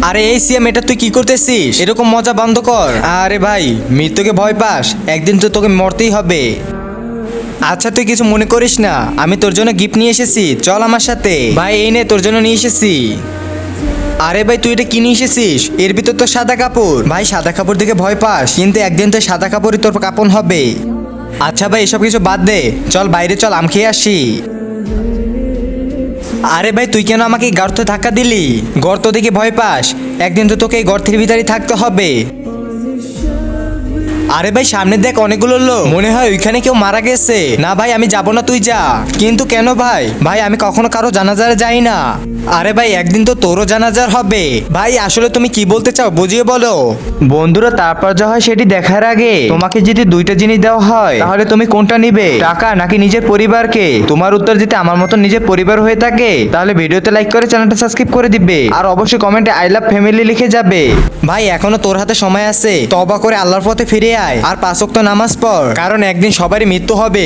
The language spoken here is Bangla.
আরে এই সিয়াম, এটা তুই কি করতেছিস? এরকম মজা বন্ধ কর। আরে ভাই, মৃত্যুকে ভয় পাস? একদিন তো তোকে মরতেই হবে। আচ্ছা তুই কিছু মনে করিস না, আমি তোর জন্য গিফট নিয়ে এসেছি, চল আমার সাথে। ভাই এই নে, তোর জন্য নিয়ে এসেছি। আরে ভাই তুই এটা কি নিয়ে এসেছিস? এর ভিতর তো সাদা কাপড়। ভাই সাদা কাপড় দেখে ভয় পাস, কিন্তু একদিন তো সাদা কাপড়ই তোর কাপড় হবে। আচ্ছা ভাই এসব কিছু বাদ দে, চল বাইরে চল, আম খেয়ে আসি। আরে ভাই তুই কেন আমাকে এই গর্তে ধাক্কা দিলি? গর্ত দেখে ভয় পাস? একদিন তো তোকে এই গর্তের ভিতরেই থাকতে হবে। আরে ভাই সামনে দেখ, অনেকগুলো লোক, মনে হয় ওইখানে কেউ মারা গেছে। না ভাই আমি যাব না, তুই যা। কিন্তু কেন ভাই? ভাই আমি কখনো কারো জানাজারে যাই না। আরে ভাই একদিন তো তোরও জানাজার হবে। ভাই আসলে তুমি কি বলতে চাও বুঝিয়ে বলো। বন্ধুরা তারপর যা হয় সেটি দেখার আগে তোমাকে যদি দুইটা জিনিস দেওয়া হয় তাহলে তুমি কোনটা নিবে, টাকা নাকি নিজের পরিবারকে? তোমার উত্তর যদি আমার মতো নিজের পরিবার হয়ে থাকে তাহলে ভিডিওতে লাইক করে চ্যানেলটা সাবস্ক্রাইব করে দিবে, আর অবশ্যই কমেন্টে আই লাভ ফ্যামিলি লিখে যাবে। ভাই এখনো তোর হাতে সময় আছে, তওবা করে আল্লাহর পথে ফিরে আয় আর 5 ওয়াক্ত নামাজ পড়, কারণ একদিন সবারই মৃত্যু হবে।